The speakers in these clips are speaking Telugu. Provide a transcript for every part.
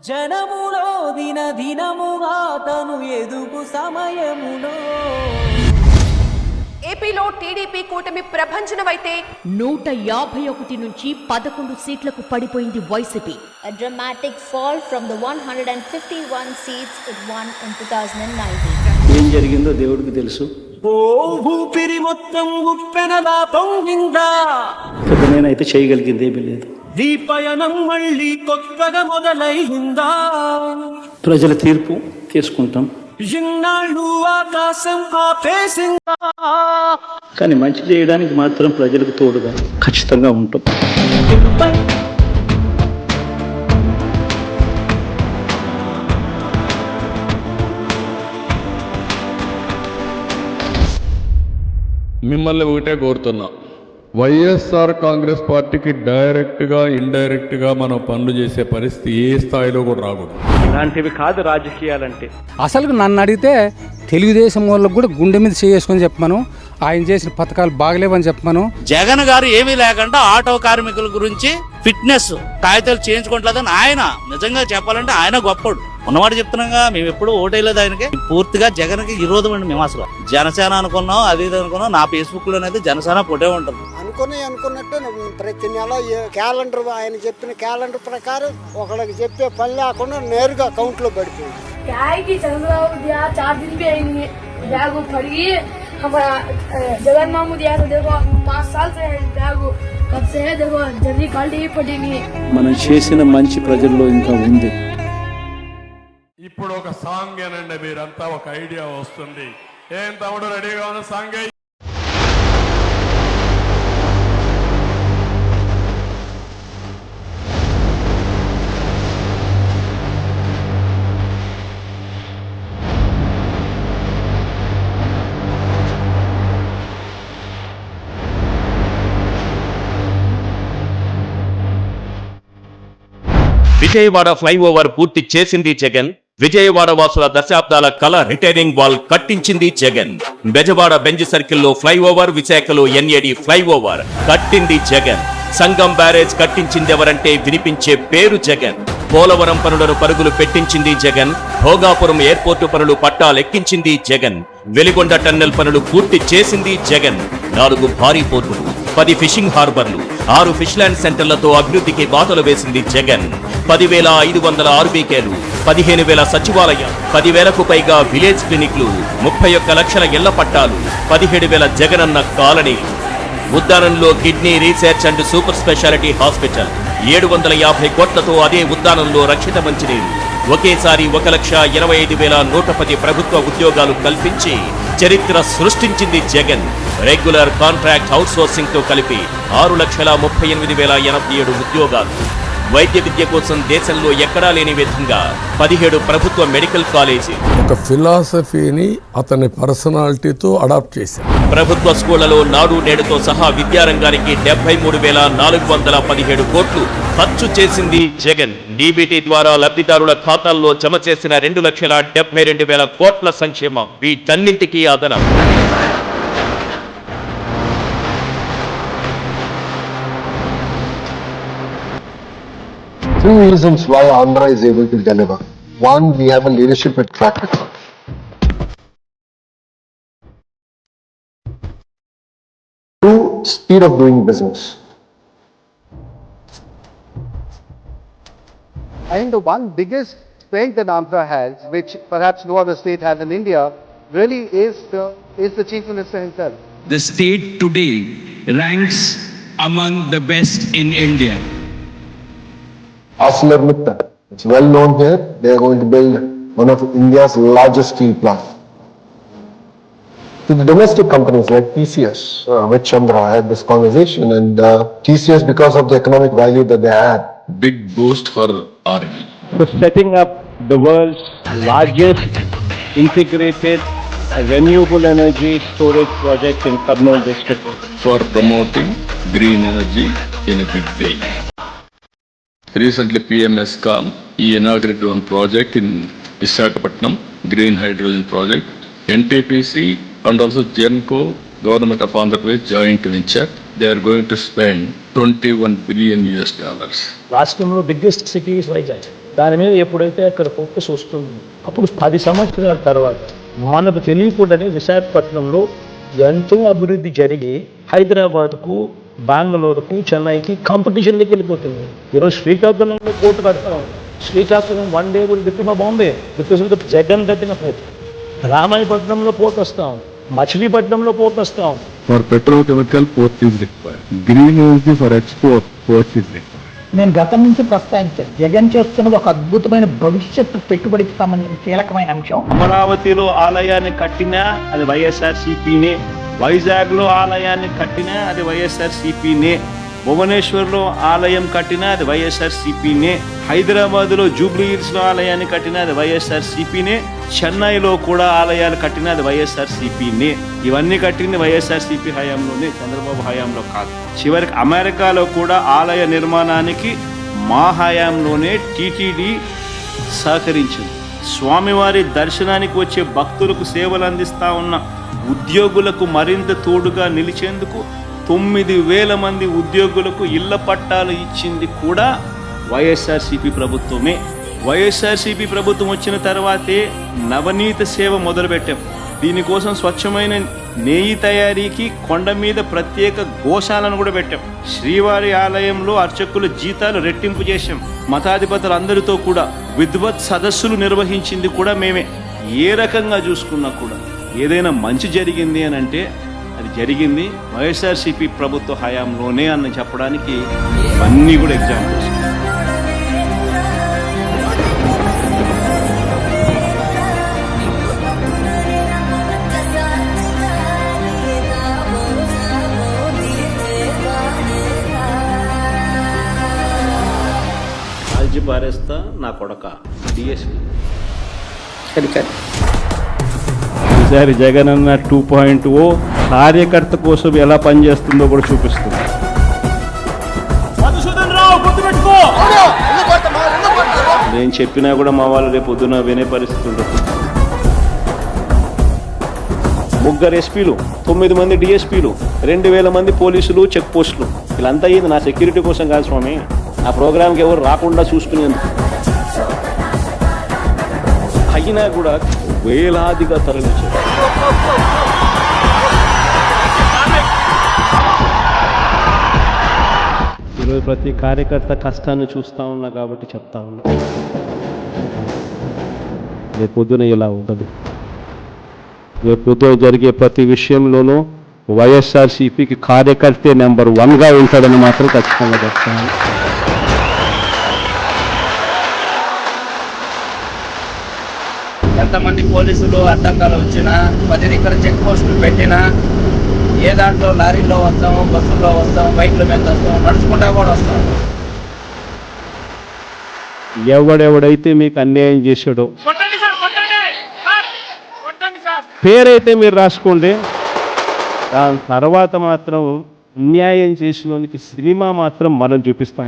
జనములో దినముగా తను ఎదుగు సమయములో. ఏపీలో టీడీపీ కూటమి ప్రభంజనమైతే 151 నుంచి 11 సీట్లకు పడిపోయింది YCP. A dramatic fall from the 151 seats it won in 2019. ఏం జరిగిందో దేవుడికి తెలుసు. ఓ ఊపిరి మొత్తం ఉప్పెనలా పొంగిందా, నేనైతే చేయగలిగింది ఏమీ లేదు. దీపయనం మళ్ళీ కొత్తగా మొదలైందా, ప్రజల తీర్పు తీసుకుంటాం. ఇన్నాళ్ళు ఆకాశం ఆపేసిందా, కానీ మంచి చేయడానికి మాత్రం ప్రజలకు తోడుగా ఖచ్చితంగా ఉంటాం. మిమ్మల్ని ఒకటే కోరుతున్నా, వైఎస్ఆర్ కాంగ్రెస్ పార్టీకి డైరెక్ట్గా ఇండైరెక్ట్గా మనం పనులు చేసే పరిస్థితి ఏ స్థాయిలో కూడా రాకూడదు. ఇలాంటివి కాదు రాజకీయాలంటే. అసలు నన్ను అడిగితే తెలుగుదేశం వాళ్ళకు కూడా గుండె మీద చేసుకొని చెప్పమను, ఆయన చేసిన పథకాలు బాగలేవని చెప్పమను. జగన్ గారు ఏమీ లేకుండా ఆటో కార్మికుల గురించి ఫిట్నెస్ కాగితాలు చేయించుకోవట్లేదని ఆయన నిజంగా చెప్పాలంటే ఆయన గొప్పడు. ఉన్నమాట చెప్తున్నాగా, మేము ఎప్పుడు ఓటేయలేదు ఆయనకి. పూర్తిగా జగన్ కి విరోధం అండి. మేము అసలు జనసేన అనుకున్నాం, అది ఇది అనుకున్నాం. నా ఫేస్బుక్ లోనైతే జనసేన పోటే ఉంటుంది. అనుకున్నట్టు ప్రతి నెల క్యాలెండర్, ఆయన చెప్పిన క్యాలెండర్ ప్రకారం ఒకళ్ళకి చెప్పే పని లేకుండా నేరుగా అకౌంట్ లో పడిపోయింది. चंद्रबाबू दिया 4 दिन भी आएंगे, बैग फड़ी हमारा जगन मामू दिया तो देखो 5 साल से बैग कब से है, देखो जल्दी क्वालिटी पड़ेगी. మనం చేసిన మంచి ప్రజల్లో ఇంకా ఉంది. ఇప్పుడు ఒక సాంగ్ ఏనండి, మీరంతా ఒక ఐడియా వస్తుంది. ఏం తమ్ముడు రెడీగా ఉన్న సాంగ్? విజయవాడ ఫ్లైఓవర్ పూర్తి చేసింది జగన్. విజయవాడ వాసుల దశాబ్దాల కళ రిటైనింగ్ వాల్ కట్టించింది జగన్. బెజవాడ బెంజ్ సర్కిల్లో ఫ్లైఓవర్, విశాఖలో ఎన్ఏడి ఫ్లైఓవర్ కట్టింది జగన్. సంగం బ్యారేజ్ కట్టించింది ఎవరంటే వినిపించే పేరు జగన్. పోలవరం పనులను పరుగులు పెట్టించింది జగన్. భోగాపురం ఎయిర్పోర్టు పనులు పట్టాలెక్కించింది జగన్. వెలిగొండ టన్నెల్ పనులు పూర్తి చేసింది జగన్. 4 భారీ పోర్టులు, 10 ఫిషింగ్ హార్బర్లు, 6 ఫిష్ ల్యాండ్ సెంటర్లతో అభివృద్ధికి బాటలు వేసింది జగన్. 10,500 ఆర్బీకేలు, 15,000 సచివాలయం, 10,000కు పైగా విలేజ్ క్లినిక్లు, 31 లక్షల ఇళ్ల పట్టాలు, 17,000 జగనన్న కాలనీ. ఉద్దానంలో kidney research and super speciality hospital, 750 కోట్లతో అదే ఉద్దానంలో రక్షిత మంచినీరు. ఒకేసారి 1,25,110 ప్రభుత్వ ఉద్యోగాలు కల్పించి చరిత్ర సృష్టించింది Jagan. Regular contract out sourcing తో కలిపి 6,38,087 ఉద్యోగాలు. వైద్య విద్య కోసం దేశంలో ఎక్కడా లేని విధంగా 17 ప్రభుత్వ మెడికల్ కాలేజీ. ఒక ఫిలాసఫీని అతని పర్సనాలిటీతో అడాప్ట్ చేశారు. ప్రభుత్వ స్కూళ్లలో నాడు నేడుతో సహా విద్యారంగానికి 73,417 కోట్లు ఖర్చు చేసింది జగన్. డీబీటీ ద్వారా లబ్ధిదారుల ఖాతాల్లో జమ చేసిన 2,72,000 కోట్ల సంక్షేమం. వీటన్నింటికీ అదనం. Two reasons why Andhra is able to deliver. One, we have a leadership with track record. Two, speed of doing business. I think the one biggest strength that Andhra has, which perhaps no other state has in India, really is the Chief Minister himself. The state today ranks among the best in India. ArcelorMittal, it's well known here. They are going to build one of India's largest steel plants. To the domestic companies like TCS, with Chandra, I had this conversation, and TCS, because of the economic value that they add, Big boost for army. So setting up the world's largest integrated renewable energy storage project in Kurnool district. For promoting green energy in a big way. Recently PM has come, he inaugurated one project in Visakhapatnam, green hydrogen project. NTPC and also Genco, Government of Andhra Pradesh joint venture, they are going to spend $21 billion. రాష్ట్రంలో బిగ్గెస్ట్ సిటీ ఇస్ వైజాగ్. దాని మీద ఎప్పుడైతే అక్కడ ఫోకస్ వస్తుంది అప్పుడు 10 సంవత్సరాల తర్వాత మనకు తెలియకుండానే విశాఖపట్నంలో ఎంతో అభివృద్ధి జరిగి హైదరాబాద్కు, బెంగళూరుకు, చెన్నైకి కాంపిటీషన్లోకి వెళ్ళిపోతుంది. ఈరోజు శ్రీకాకుళంలో పోర్టు కడతాం. Srikakulam 1 day will become a Bombay because of the Jagan కట్టిన పోర్టు. రామాయపట్నంలో పోర్టు వస్తాం, మచిలీపట్నంలో పోర్టు వస్తాం. For petrochemical, port is required. Green energy for export, port is required. నేను గతం నుంచి ప్రస్తావించాను, జగన్ చేస్తున్నది ఒక అద్భుతమైన భవిష్యత్తు పెట్టుబడికి సంబంధించిన కీలకమైన అంశం. అమరావతిలో ఆలయాన్ని కట్టినా అది వైఎస్ఆర్సీపీనే, వైజాగ్లో ఆలయాన్ని కట్టినా అది వైఎస్ఆర్సీపీనే, భువనేశ్వర్లో ఆలయం కట్టినా అది వైఎస్ఆర్సీపీనే, హైదరాబాద్లో జూబ్లీ హిల్స్లో ఆలయాన్ని కట్టినా అది వైఎస్ఆర్సీపీనే, చెన్నైలో కూడా ఆలయాలు కట్టినా అది వైఎస్ఆర్సీపీనే. ఇవన్నీ కట్టింది వైఎస్ఆర్సీపీ హయాంలోనే, చంద్రబాబు హయాంలో కాదు. చివరికి అమెరికాలో కూడా ఆలయ నిర్మాణానికి మా హయాంలోనే టీటీడీ సహకరించింది. స్వామివారి దర్శనానికి వచ్చే భక్తులకు సేవలు అందిస్తా ఉన్న ఉద్యోగులకు మరింత తోడుగా నిలిచేందుకు 9,000 మంది ఉద్యోగులకు ఇళ్ల పట్టాలు ఇచ్చింది కూడా వైఎస్ఆర్సీపీ ప్రభుత్వమే. వైఎస్ఆర్సీపీ ప్రభుత్వం వచ్చిన తర్వాతే నవనీత సేవ మొదలుపెట్టాం. దీనికోసం స్వచ్ఛమైన నెయ్యి తయారీకి కొండ మీద ప్రత్యేక గోశాలను కూడా పెట్టాం. శ్రీవారి ఆలయంలో అర్చకుల జీతాలు రెట్టింపు చేశాం. మతాధిపతులందరితో కూడా విద్వత్ సదస్సులు నిర్వహించింది కూడా మేమే. ఏ రకంగా చూసుకున్నా కూడా ఏదైనా మంచి జరిగింది అని అంటే అది జరిగింది వైఎస్ఆర్సీపీ ప్రభుత్వ హయాంలోనే అని చెప్పడానికి ఇవన్నీ కూడా ఎగ్జాంపుల్స్. కాల్చి పారేస్తా నా కొడక డిఎస్పీ. ఈసారి జగన్ అన్న 2.0 కార్యకర్త కోసం ఎలా పనిచేస్తుందో కూడా చూపిస్తుంది. నేను చెప్పినా కూడా మా వాళ్ళు రేపు పొద్దున వినే పరిస్థితి ఉండదు. 3 ఎస్పీలు, 9 మంది డిఎస్పీలు, 2,000 మంది పోలీసులు, చెక్ పోస్టులు. వీళ్ళంతా అయ్యింది నా సెక్యూరిటీ కోసం కాదు స్వామి, నా ప్రోగ్రామ్కి ఎవరు రాకుండా చూసుకునేందుకు. అయినా కూడా వేలాదిగా తరలించారు. ఈరోజు ప్రతి కార్యకర్త కష్టాన్ని చూస్తూ ఉన్నా కాబట్టి చెప్తా ఉన్నా, రేపు పొద్దున ఇలా ఉంటుంది. రేపు పొద్దున జరిగే ప్రతి విషయంలోనూ వైఎస్ఆర్సీపీకి కార్యకర్తే నెంబర్ 1గా ఉంటాడని మాత్రం ఖచ్చితంగా చెప్తాను. ఎంతమంది పోలీసులు అడ్డంకాలు వచ్చినా, 10 దగ్గర చెక్ పోస్టులు పెట్టినా, ఏ దాంట్లో లారీల్లో వస్తాము, బస్సుల్లో వస్తాము, బైక్ల మీద వస్తాము, నడుచుకుంటా కూడా వస్తాం. ఎవడెవడైతే మీకు అన్యాయం చేశాడో పేరైతే మీరు రాసుకోండి. దాని తర్వాత మాత్రం అన్యాయం చేసినందుకు సినిమా మాత్రం మనం చూపిస్తాం.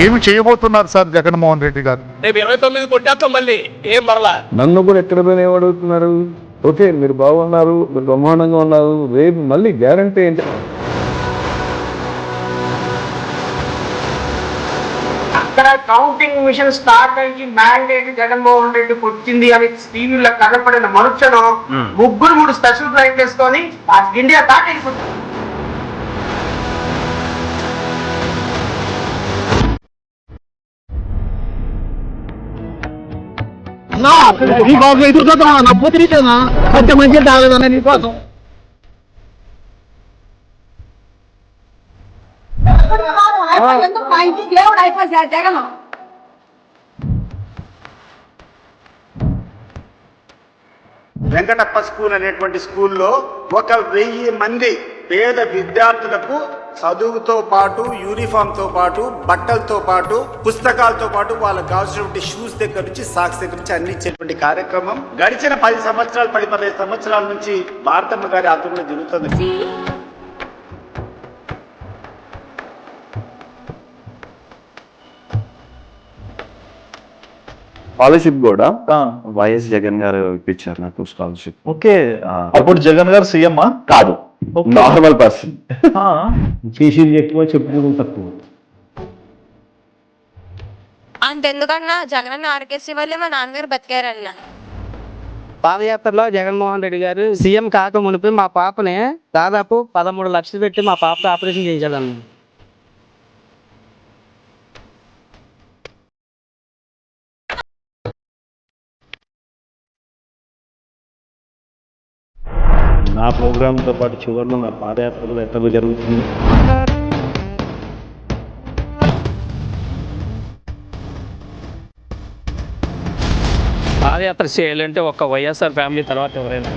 ఏమి చేయబోతున్నారు సార్ జగన్మోహన్ రెడ్డి గారు? రేపు 29 కొట్టేస్తాం మళ్ళీ, ఏం మరలా. నన్ను కూడా ఎక్కడ పోయినా ఏమడుగుతున్నారు? ఓకే, మీరు బాగున్నారు, మీరు బ్రహ్మాండంగా ఉన్నారు, రేపు మళ్ళీ గ్యారంటీ ఏంటి? అక్కడ కౌంటింగ్ మిషన్ స్టార్ట్ అయ్యి మ్యాండేట్ జగన్మోహన్ రెడ్డికి వచ్చింది అని టీవీలో కనపడిన మనుషులు 3 స్పెషల్ ఫ్లైట్ వేసుకొని ఇండియా దాటెళ్ళిపోతుంది. నీకోసం ఎదుగుతా నా పోతిరిచేనా కొంచెం మంచిగా తాగలేదన్నా నీకోసం. వెంకటప్ప స్కూల్ అనేటువంటి స్కూల్లో 1,000 మంది పేద విద్యార్థులకు చదువుతో పాటు, యూనిఫామ్తో పాటు, బట్టలతో పాటు, పుస్తకాలతో పాటు వాళ్ళకు కావాల్సినటువంటి షూస్ దగ్గర నుంచి, సాక్స్ దగ్గర నుంచి అన్ని ఇచ్చేటువంటి కార్యక్రమం గడిచిన 10 సంవత్సరాలు, 15 సంవత్సరాల నుంచి భారతమ్మ గారి ఆధ్వర్యంలో జరుగుతుంది. స్కాలర్షిప్ కూడా వైఎస్ జగన్ గారు ఇప్పించారు నాకు స్కాలర్షిప్. ఓకే, అప్పుడు జగన్ గారు సీఎం కాదు, నార్మల్ పర్సన్ చేసేది ఎక్కువ చెప్పుకోవడం తక్కువ. అంతెందుకన్నా జగన్ ఆర్కేసీ వల్లే మా నాన్నగారు బతికారన్న. పాదయాత్రలో జగన్మోహన్ రెడ్డి గారు సీఎం కాక మునిపి మా పాపని దాదాపు 13 లక్షలు పెట్టి మా పాపకి ఆపరేషన్ చేయించాలన్న. నా ప్రోగ్రాంతో పాటు చివరిలో నా పాదయాత్రలో ఎట్లా జరుగుతుంది. పాదయాత్ర చేయాలంటే ఒక వైఎస్ఆర్ ఫ్యామిలీ తర్వాత ఎవరైనా